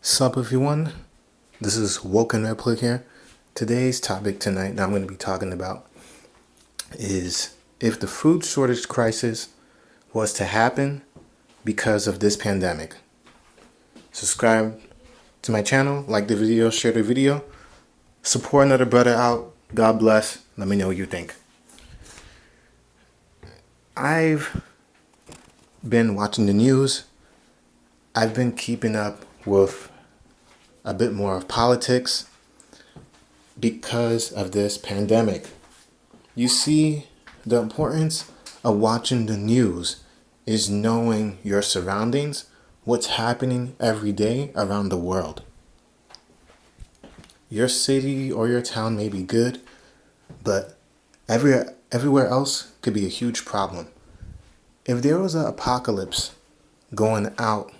Sup everyone, this is Woken Replic here. Today's topic tonight that I'm going to be talking about is if the food shortage crisis was to happen because of this pandemic. Subscribe to my channel, like the video, share the video, support another brother out. God bless. Let me know what you think. I've been watching the news. I've been keeping up with a bit more of politics because of this pandemic. You see, the importance of watching the news is knowing your surroundings, what's happening every day around the world. Your city or your town may be good, but everywhere else could be a huge problem. If there was an apocalypse going out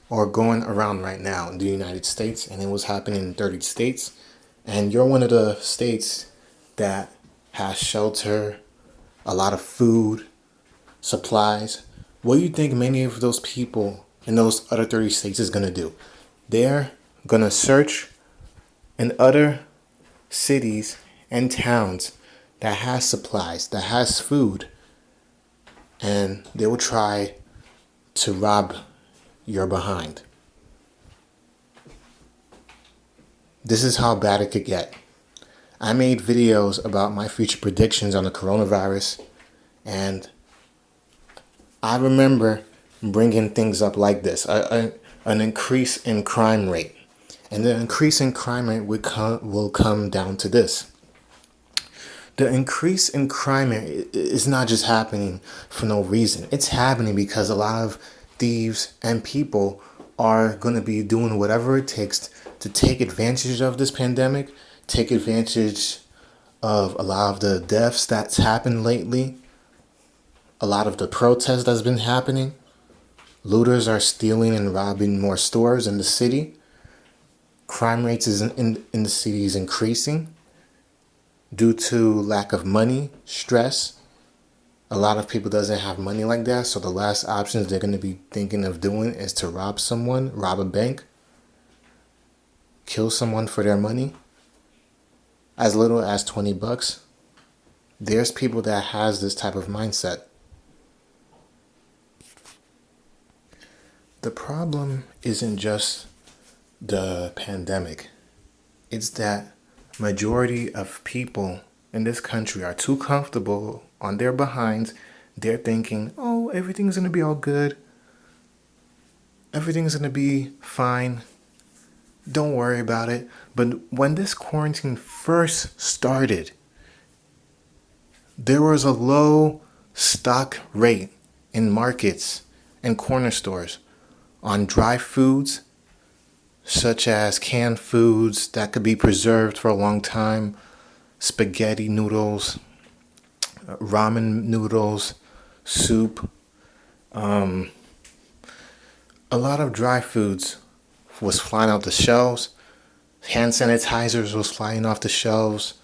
or going around right now in the United States, and it was happening in 30 states, and you're one of the states that has shelter, a lot of food, supplies, what do you think many of those people in those other 30 states is going to do? They're going to search in other cities and towns that has supplies, that has food, and they will try to rob you're behind. This is how bad it could get. I made videos about my future predictions on the coronavirus, and I remember bringing things up like this, an increase in crime rate. And the increase in crime rate will come down to this. The increase in crime rate is not just happening for no reason. It's happening because a lot of thieves and people are going to be doing whatever it takes to take advantage of this pandemic, take advantage of a lot of the deaths that's happened lately, a lot of the protests that's been happening. Looters are stealing and robbing more stores in the city. Crime rates in the city is increasing due to lack of money, stress. A lot of people doesn't have money like that, so the last options they're going to be thinking of doing is to rob someone, rob a bank, kill someone for their money, as little as $20. There's people that has this type of mindset. The problem isn't just the pandemic. It's that majority of people in this country are too comfortable on their behinds. They're thinking, oh, everything's going to be all good. Everything's going to be fine. Don't worry about it. But when this quarantine first started, there was a low stock rate in markets and corner stores on dry foods, such as canned foods that could be preserved for a long time, spaghetti noodles, ramen noodles, soup. A lot of dry foods was flying off the shelves. Hand sanitizers was flying off the shelves.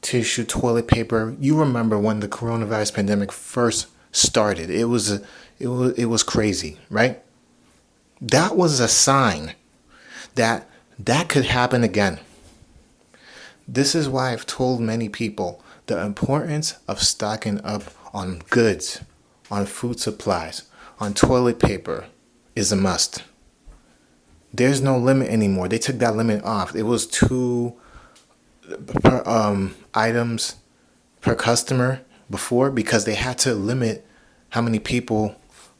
Tissue, toilet paper. You remember when the coronavirus pandemic first started? It was crazy, right? That was a sign that could happen again. This is why I've told many people the importance of stocking up on goods, on food supplies, on toilet paper is a must. There's no limit anymore. They took that limit off. It was 2 items per customer before because they had to limit how many people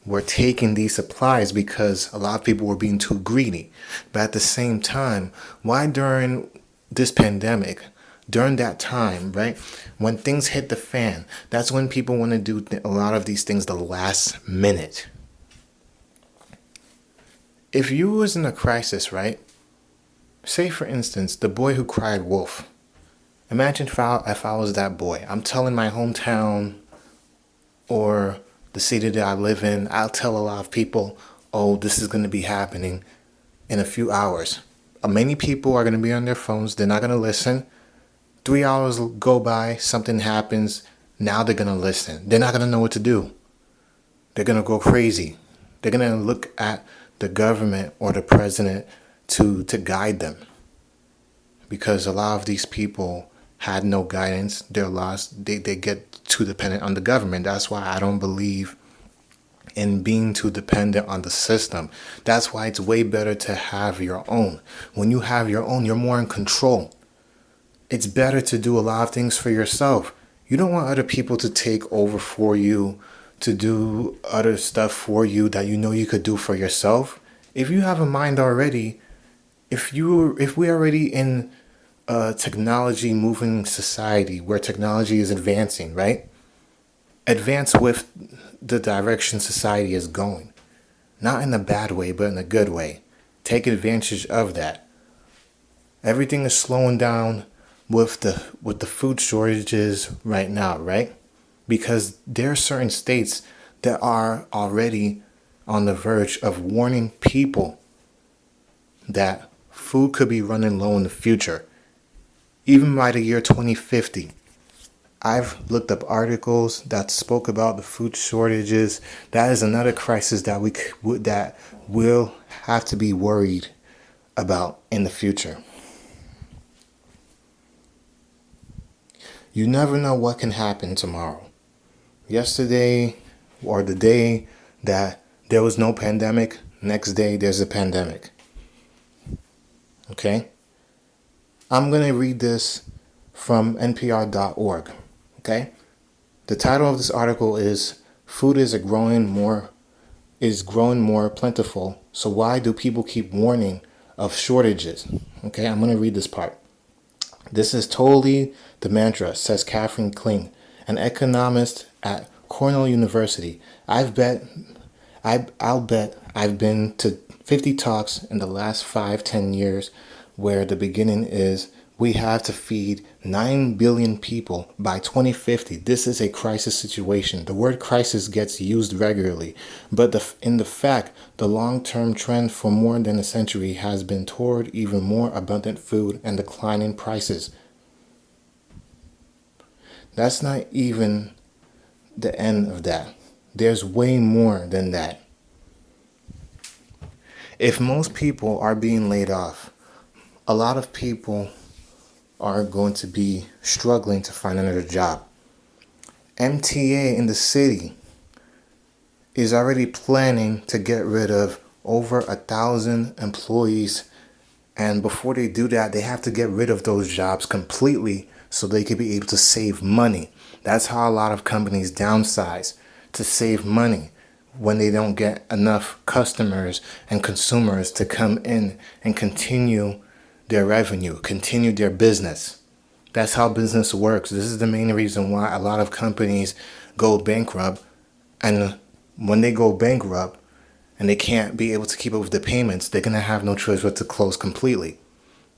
were taking these supplies because a lot of people were being too greedy. But at the same time, why during this pandemic, during that time, right, when things hit the fan, that's when people want to do a lot of these things the last minute. If you was in a crisis, right, say for instance, the boy who cried wolf. Imagine if I was that boy. I'm telling my hometown or the city that I live in, I'll tell a lot of people, oh, this is going to be happening in a few hours. Many people are going to be on their phones. They're not going to listen. 3 hours go by, something happens. Now they're going to listen. They're not going to know what to do. They're going to go crazy. They're going to look at the government or the president to guide them, because a lot of these people had no guidance. They're lost. They get too dependent on the government. That's why I don't believe in being too dependent on the system. That's why it's way better to have your own. When you have your own, you're more in control. It's better to do a lot of things for yourself. You don't want other people to take over for you, to do other stuff for you that you know you could do for yourself. If you have a mind already, if we're already in a technology moving society where technology is advancing, right? Advance with the direction society is going. Not in a bad way, but in a good way. Take advantage of that. Everything is slowing down with the food shortages right now, right? Because there are certain states that are already on the verge of warning people that food could be running low in the future, even by the year 2050. I've looked up articles that spoke about the food shortages. That is another crisis that we'll have to be worried about in the future. You never know what can happen tomorrow. Yesterday, or the day that there was no pandemic, next day there's a pandemic. Okay? I'm going to read this from npr.org. Okay? The title of this article is "Food is growing more plentiful, so why do people keep warning of shortages?" Okay, I'm going to read this part. "This is totally the mantra," says Catherine Kling, an economist at Cornell University. I'll bet I've been to 50 talks in the last 5-10 years where the beginning is, we have to feed 9 billion people by 2050. This is a crisis situation. The word crisis gets used regularly, but in fact, the long-term trend for more than a century has been toward even more abundant food and declining prices. That's not even the end of that. There's way more than that. If most people are being laid off, a lot of people are going to be struggling to find another job. MTA in the city is already planning to get rid of over 1,000 employees. And before they do that, they have to get rid of those jobs completely so they can be able to save money. That's how a lot of companies downsize, to save money when they don't get enough customers and consumers to come in and continue their revenue, continue their business. That's how business works. This is the main reason why a lot of companies go bankrupt. And when they go bankrupt and they can't be able to keep up with the payments, they're going to have no choice but to close completely.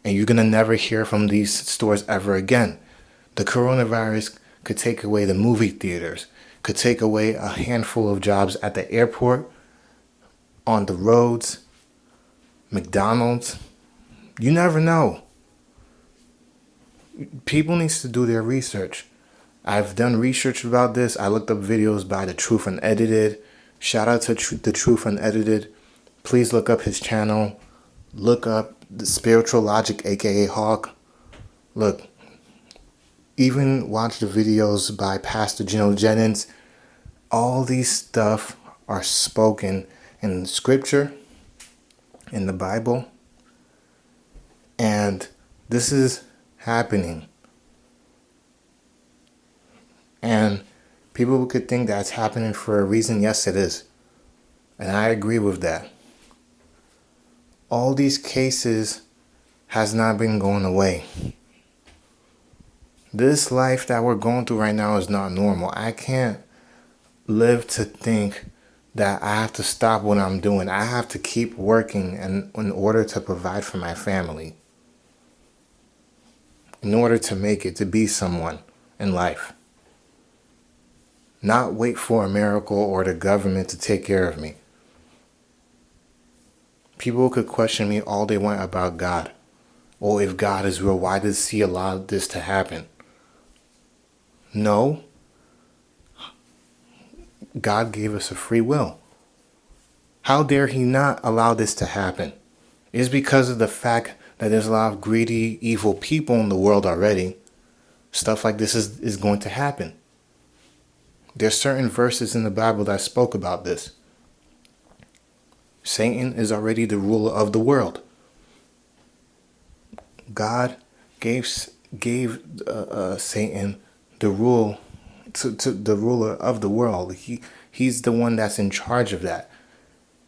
And you're going to never hear from these stores ever again. The coronavirus could take away the movie theaters, could take away a handful of jobs at the airport, on the roads, McDonald's. You never know. People need to do their research. I've done research about this. I looked up videos by the Truth Unedited. Shout out to the Truth Unedited. Please look up his channel. Look up the Spiritual Logic, aka Hawk. Look, even watch the videos by Pastor Gino, Jennings. All these stuff are spoken in scripture, in the Bible. And this is happening. And people could think that's happening for a reason. Yes, it is. And I agree with that. All these cases has not been going away. This life that we're going through right now is not normal. I can't live to think that I have to stop what I'm doing. I have to keep working in order to provide for my family. In order to make it, to be someone in life. Not wait for a miracle or the government to take care of me. People could question me all they want about God. Or if God is real, why does He allow this to happen? No. God gave us a free will. How dare He not allow this to happen? It's because of the fact that there's a lot of greedy, evil people in the world already. Stuff like this is going to happen. There's certain verses in the Bible that spoke about this. Satan is already the ruler of the world. God gave Satan the rule to the ruler of the world. He's the one that's in charge of that.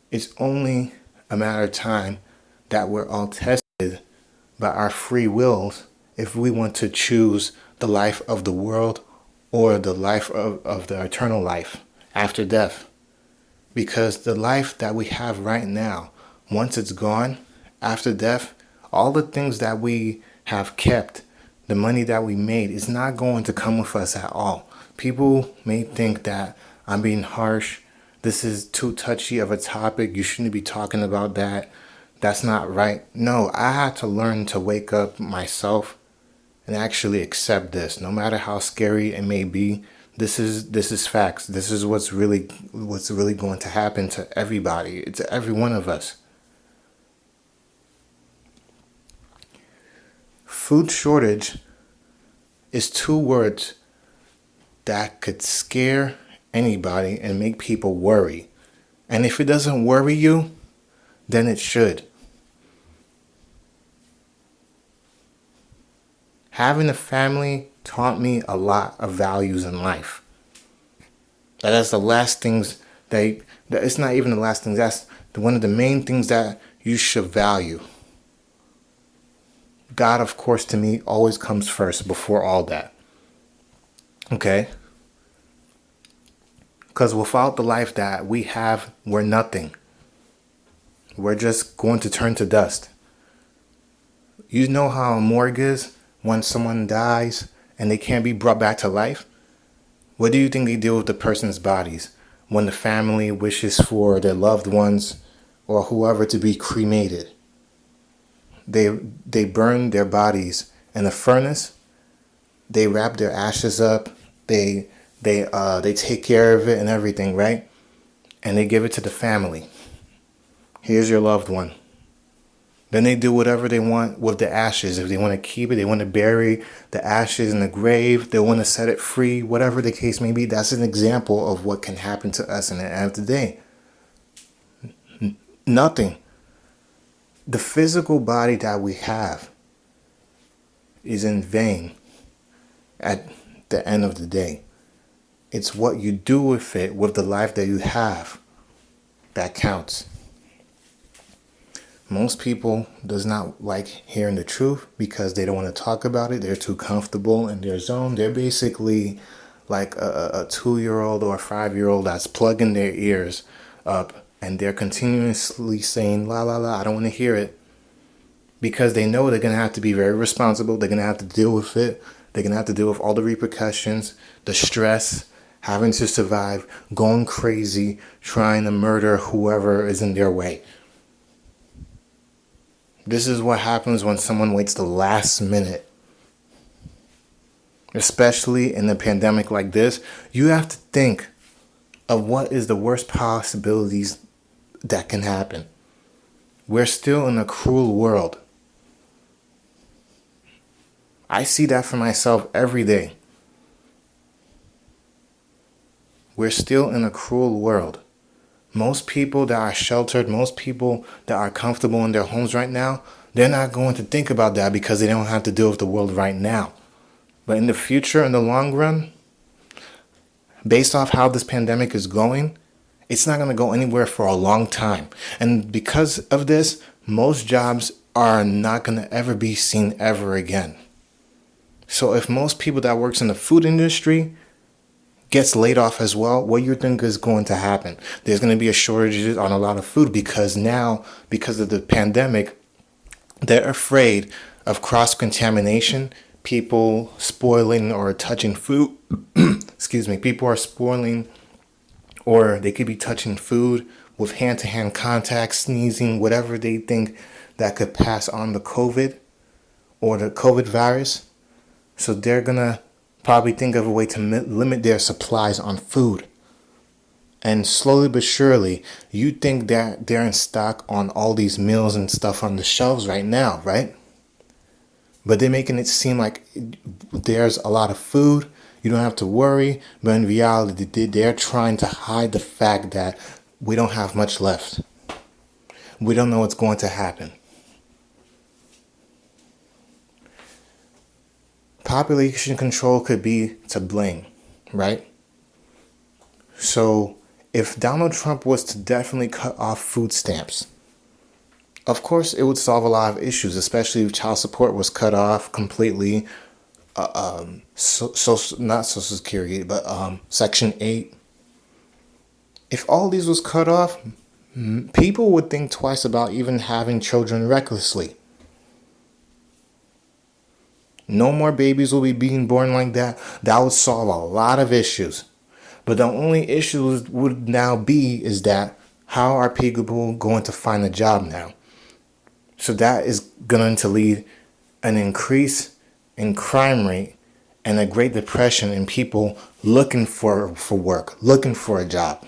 It's only a matter of time that we're all tested by our free wills if we want to choose the life of the world or the life of the eternal life after death. Because the life that we have right now, once it's gone, after death, all the things that we have kept, the money that we made, is not going to come with us at all. People may think that I'm being harsh. This is too touchy of a topic. You shouldn't be talking about that. That's not right. No, I had to learn to wake up myself and actually accept this. No matter how scary it may be, this is facts. This is what's really going to happen to everybody, to every one of us. Food shortage is two words that could scare anybody and make people worry. And if it doesn't worry you, then it should. Having a family taught me a lot of values in life. That's the last things that it's not even the last things. That's one of the main things that you should value. God, of course, to me, always comes first before all that. Okay? Because without the life that we have, we're nothing. We're just going to turn to dust. You know how a morgue is when someone dies and they can't be brought back to life? What do you think they do with the person's bodies when the family wishes for their loved ones or whoever to be cremated? They burn their bodies in a furnace. They wrap their ashes up. They take care of it and everything, right? And they give it to the family. Here's your loved one. Then they do whatever they want with the ashes. If they want to keep it, they want to bury the ashes in the grave, they want to set it free, whatever the case may be. That's an example of what can happen to us in the end of the day. Nothing. The physical body that we have is in vain at the end of the day. It's what you do with it, with the life that you have, that counts. Most people does not like hearing the truth because they don't want to talk about it. They're too comfortable in their zone. They're basically like a 2-year-old or a 5-year-old that's plugging their ears up and they're continuously saying, la, la, la, I don't want to hear it. Because they know they're going to have to be very responsible. They're going to have to deal with it. They're going to have to deal with all the repercussions, the stress, having to survive, going crazy, trying to murder whoever is in their way. This is what happens when someone waits the last minute. Especially in a pandemic like this, you have to think of what is the worst possibilities that can happen. We're still in a cruel world. I see that for myself every day. We're still in a cruel world. Most people that are sheltered, most people that are comfortable in their homes right now, they're not going to think about that because they don't have to deal with the world right now. But in the future, in the long run, based off how this pandemic is going, it's not going to go anywhere for a long time. And because of this, most jobs are not going to ever be seen ever again. So if most people that works in the food industry gets laid off as well, what do you think is going to happen? There's going to be a shortage on a lot of food because now, because of the pandemic, they're afraid of cross-contamination, people spoiling or touching food. Excuse me, people are spoiling or they could be touching food with hand-to-hand contact, sneezing, whatever they think that could pass on the COVID or the COVID virus. So they're going to probably think of a way to limit their supplies on food. And slowly but surely, you think that they're in stock on all these meals and stuff on the shelves right now, right? But they're making it seem like there's a lot of food, you don't have to worry. But in reality, they're trying to hide the fact that we don't have much left. We don't know what's going to happen. Population control could be to blame, right? So if Donald Trump was to definitely cut off food stamps, of course it would solve a lot of issues, especially if child support was cut off completely. Not Social Security, but Section 8. If all these was cut off, people would think twice about even having children recklessly. No more babies will be being born like that. That would solve a lot of issues. But the only issue would now be is that how are people going to find a job now? So that is going to lead an increase in crime rate and a Great Depression in people looking for work, looking for a job.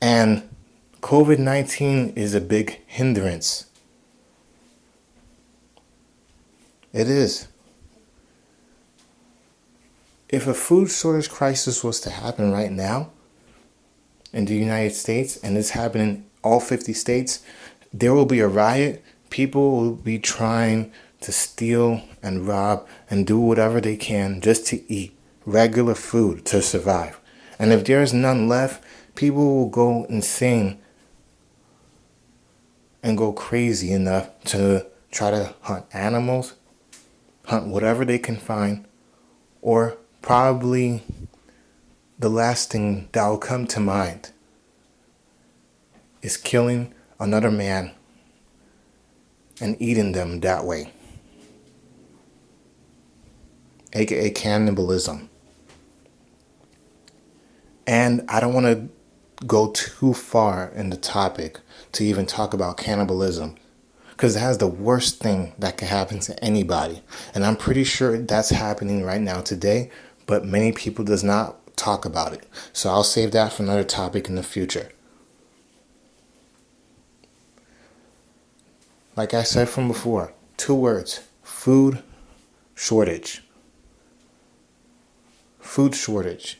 And COVID-19 is a big hindrance. It is. If a food shortage crisis was to happen right now in the United States, and it's happening in all 50 states, there will be a riot. People will be trying to steal and rob and do whatever they can just to eat regular food to survive. And if there's none left, people will go insane and go crazy enough to try to hunt animals, hunt whatever they can find, or probably the last thing that will come to mind is killing another man and eating them that way, aka cannibalism. And I don't want to go too far in the topic to even talk about cannibalism, because it has the worst thing that can happen to anybody. And I'm pretty sure that's happening right now today, but many people does not talk about it. So I'll save that for another topic in the future. Like I said from before, 2 words: food shortage. Food shortage.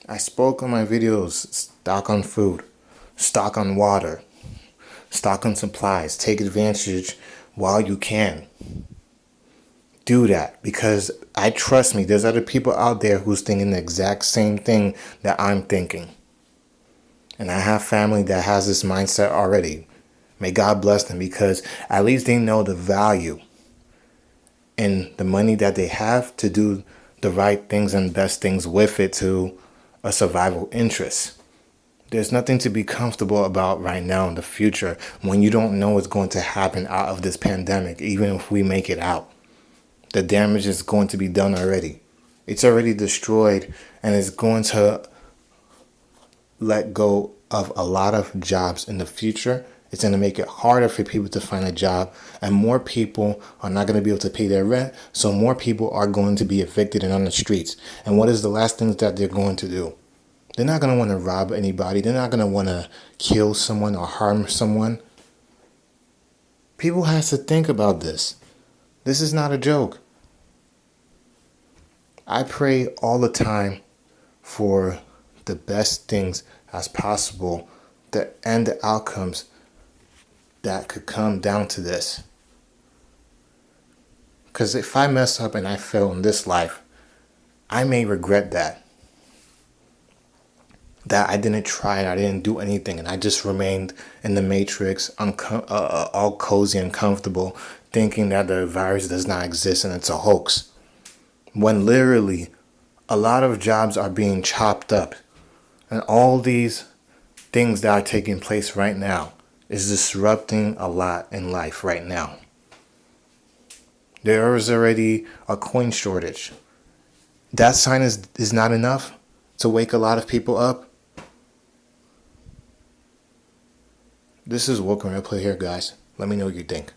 I spoke on my videos: stock on food, stock on water, stock on supplies. Take advantage while you can. Do that, because trust me, there's other people out there who's thinking the exact same thing that I'm thinking. And I have family that has this mindset already. May God bless them, because at least they know the value in the money that they have to do the right things and best things with it to a survival interest. There's nothing to be comfortable about right now in the future when you don't know what's going to happen out of this pandemic, even if we make it out. The damage is going to be done already. It's already destroyed, and it's going to let go of a lot of jobs in the future. It's going to make it harder for people to find a job, and more people are not going to be able to pay their rent. So more people are going to be evicted and on the streets. And what is the last thing that they're going to do? They're not going to want to rob anybody. They're not going to want to kill someone or harm someone. People have to think about this. This is not a joke. I pray all the time for the best things as possible and the outcomes that could come down to this. Because if I mess up and I fail in this life, I may regret that. That I didn't try and I didn't do anything, and I just remained in the matrix, all cozy and comfortable, thinking that the virus does not exist and it's a hoax. When literally a lot of jobs are being chopped up, and all these things that are taking place right now is disrupting a lot in life right now. There is already a coin shortage. That sign is not enough to wake a lot of people up. This is Welcome Replay here, guys. Let me know what you think.